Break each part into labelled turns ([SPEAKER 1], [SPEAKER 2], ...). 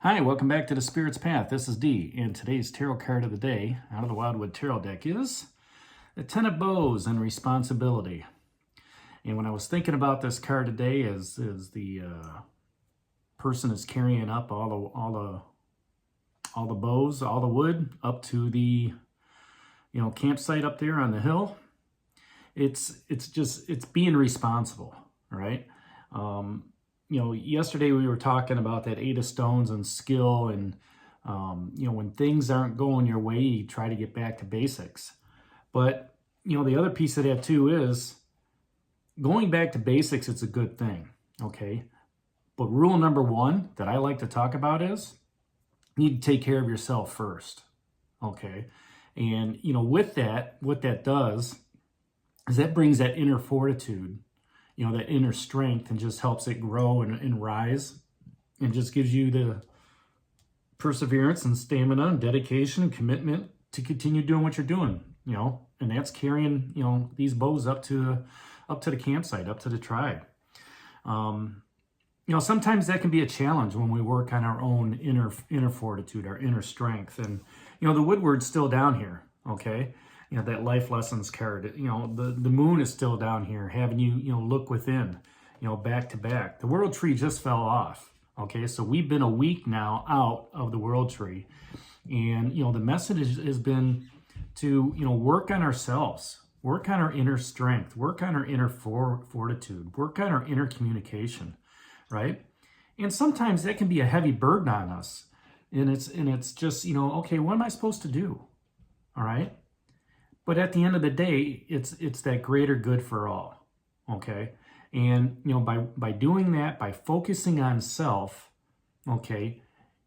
[SPEAKER 1] Hi, welcome back to the Spirit's Path. This is Dee, and today's tarot card of the day out of the Wildwood Tarot deck is the Ten of Bows and Responsibility. And when I was thinking about this card today, as the person is carrying up all the bows, all the wood up to the campsite up there on the hill, it's being responsible, right? Yesterday we were talking about that Eight of Stones and skill, and when things aren't going your way, you try to get back to basics. But the other piece of that too is going back to basics. It's a good thing, okay? But rule number one that I like to talk about is you need to take care of yourself first, okay? And with that, what that does is that brings that inner fortitude, that inner strength, and just helps it grow and rise, and just gives you the perseverance and stamina and dedication and commitment to continue doing what you're doing, and that's carrying, these bows up to the campsite, up to the tribe. Sometimes that can be a challenge when we work on our own inner fortitude, our inner strength. And, the woodword's still down here, okay? That life lessons card, the moon is still down here, having you, look within, back to back. The world tree just fell off, okay? So we've been a week now out of the world tree. And, the message has been to, work on ourselves, work on our inner strength, work on our inner fortitude, work on our inner communication, right? And sometimes that can be a heavy burden on us. And it's just, okay, what am I supposed to do? All right? But at the end of the day, it's that greater good for all, okay? And, by doing that, by focusing on self, okay,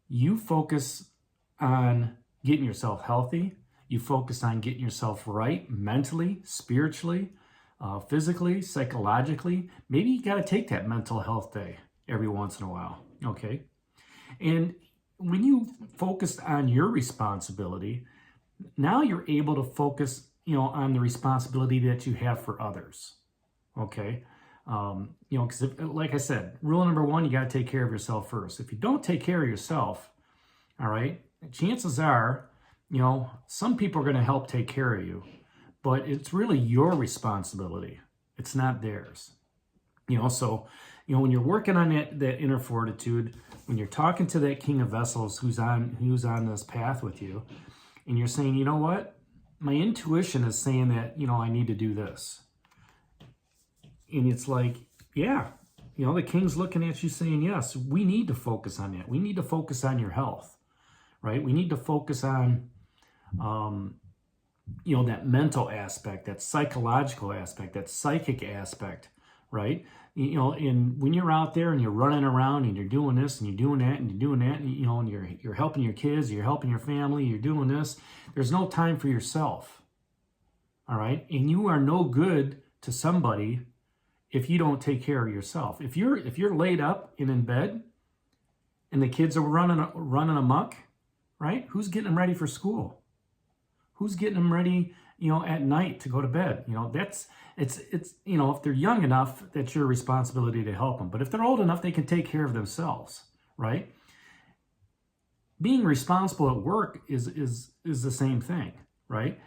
[SPEAKER 1] you focus on getting yourself healthy. You focus on getting yourself right mentally, spiritually, physically, psychologically. Maybe you got to take that mental health day every once in a while, okay? And when you focused on your responsibility, now you're able to focus, on the responsibility that you have for others, okay? Because like I said, rule number one, you got to take care of yourself first. If you don't take care of yourself, all right, chances are, some people are going to help take care of you, but it's really your responsibility. It's not theirs. So, when you're working on that inner fortitude, when you're talking to that King of Vessels who's on this path with you, and you're saying, you know what? My intuition is saying that, I need to do this. And it's like, yeah, the King's looking at you saying, yes, we need to focus on that. We need to focus on your health, right? We need to focus on, that mental aspect, that psychological aspect, that psychic aspect, right? And when you're out there and you're running around and you're doing this and you're doing that and you're doing that, and, and you're helping your kids, you're helping your family, you're doing this, there's no time for yourself, all right? And you are no good to somebody if you don't take care of yourself. If you're laid up and in bed and the kids are running amok, right? Who's getting them ready for school? Who's getting them ready, at night to go to bed? It's if they're young enough, that's your responsibility to help them. But if they're old enough, they can take care of themselves, right? Being responsible at work is the same thing, right?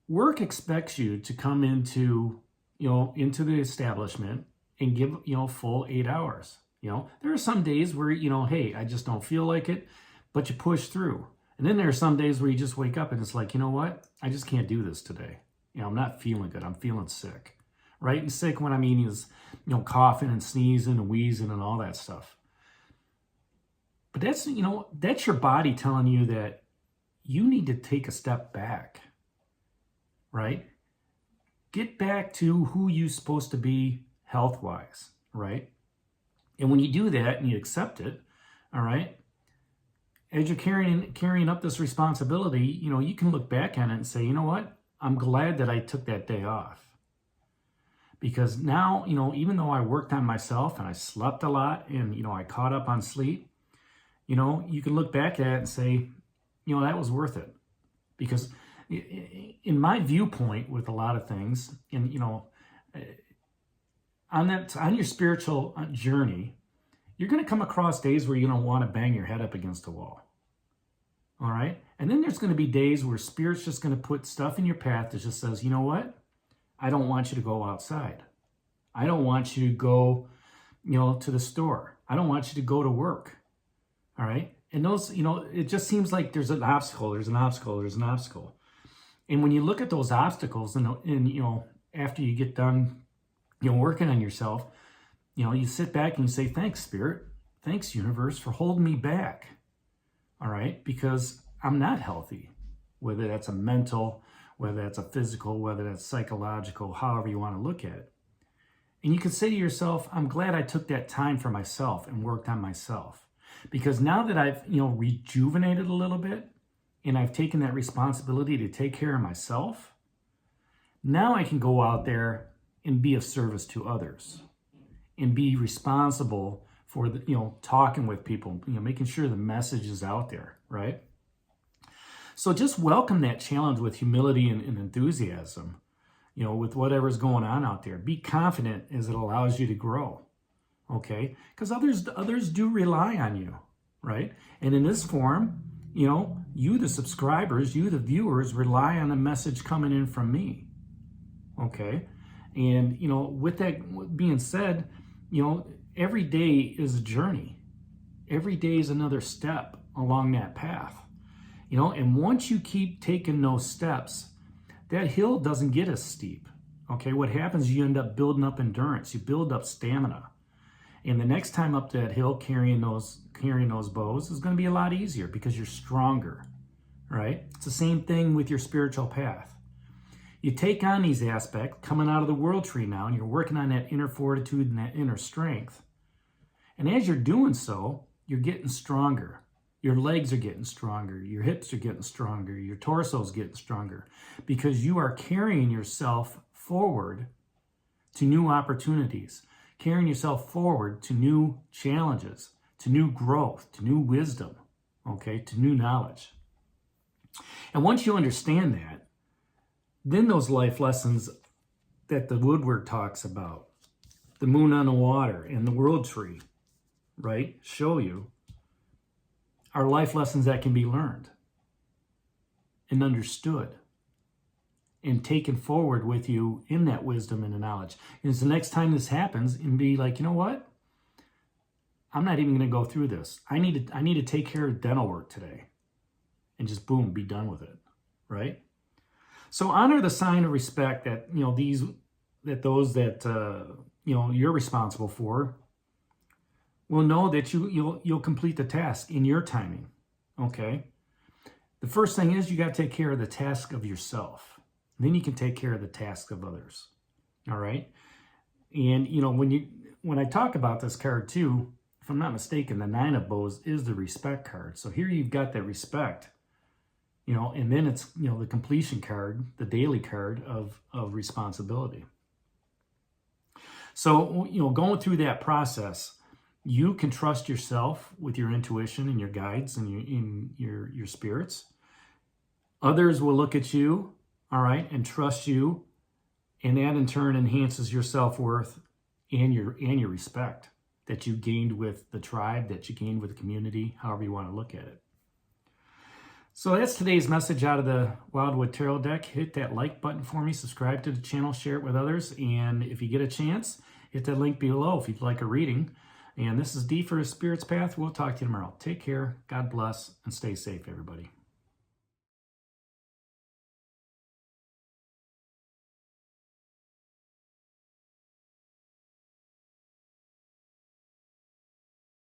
[SPEAKER 1] Work expects you to come into the establishment and give, full 8 hours. There are some days where, hey, I just don't feel like it, but you push through. And then there are some days where you just wake up and it's like, you know what? I just can't do this today. I'm not feeling good. I'm feeling sick, right? And sick, what I mean is, coughing and sneezing and wheezing and all that stuff. But that's, that's your body telling you that you need to take a step back, right? Get back to who you're supposed to be health-wise, right? And when you do that and you accept it, all right, as you're carrying up this responsibility, you can look back on it and say, you know what? I'm glad that I took that day off. Because now, even though I worked on myself and I slept a lot and, I caught up on sleep, you can look back at it and say, that was worth it. Because in my viewpoint with a lot of things, and, on your spiritual journey, You're going to come across days where you don't want to bang your head up against a wall. All right? And then there's going to be days where Spirit's just going to put stuff in your path that just says, you know what? I don't want you to go outside. I don't want you to go, to the store. I don't want you to go to work. All right? And those, it just seems like there's an obstacle, there's an obstacle, there's an obstacle. And when you look at those obstacles and after you get done, working on yourself, you sit back and you say, thanks, Spirit. Thanks, universe, for holding me back. All right? Because I'm not healthy, whether that's a mental, whether that's a physical, whether that's psychological, however you want to look at it. And you can say to yourself, I'm glad I took that time for myself and worked on myself. Because now that I've, rejuvenated a little bit and I've taken that responsibility to take care of myself, now I can go out there and be of service to others and be responsible for the, talking with people, making sure the message is out there, right? So just welcome that challenge with humility and enthusiasm, with whatever's going on out there. Be confident as it allows you to grow, okay? Because others do rely on you, right? And in this forum, you, the subscribers, you, the viewers, rely on the message coming in from me, okay? And, with that being said, every day is a journey. Every day is another step along that path. And once you keep taking those steps, that hill doesn't get as steep. Okay, what happens, you end up building up endurance, you build up stamina. And the next time up that hill carrying those bows is going to be a lot easier because you're stronger, right? It's the same thing with your spiritual path. You take on these aspects coming out of the world tree now, and you're working on that inner fortitude and that inner strength. And as you're doing so, you're getting stronger. Your legs are getting stronger. Your hips are getting stronger. Your torso's getting stronger because you are carrying yourself forward to new opportunities, carrying yourself forward to new challenges, to new growth, to new wisdom, okay, to new knowledge. And once you understand that, then those life lessons that the woodwork talks about, the moon on the water and the world tree, right, show you are life lessons that can be learned and understood and taken forward with you in that wisdom and the knowledge. And it's the next time this happens and be like, you know what? I'm not even going to go through this. I need to take care of dental work today and just boom, be done with it, right? So honor the sign of respect that, those that, you're responsible for will know that you'll complete the task in your timing, okay? The first thing is you got to take care of the task of yourself. Then you can take care of the task of others, all right? And, when I talk about this card too, if I'm not mistaken, the Nine of Bows is the respect card. So here you've got that respect, and then it's, the completion card, the daily card of responsibility. So, going through that process, you can trust yourself with your intuition and your guides and your spirits. Others will look at you, all right, and trust you, and that in turn enhances your self-worth and your respect that you gained with the tribe, that you gained with the community, however you want to look at it. So that's today's message out of the Wildwood Tarot deck. Hit that like button for me, subscribe to the channel, share it with others, and if you get a chance, hit that link below if you'd like a reading. And this is D for Spirit's Path. We'll talk to you tomorrow. Take care, God bless, and stay safe, everybody.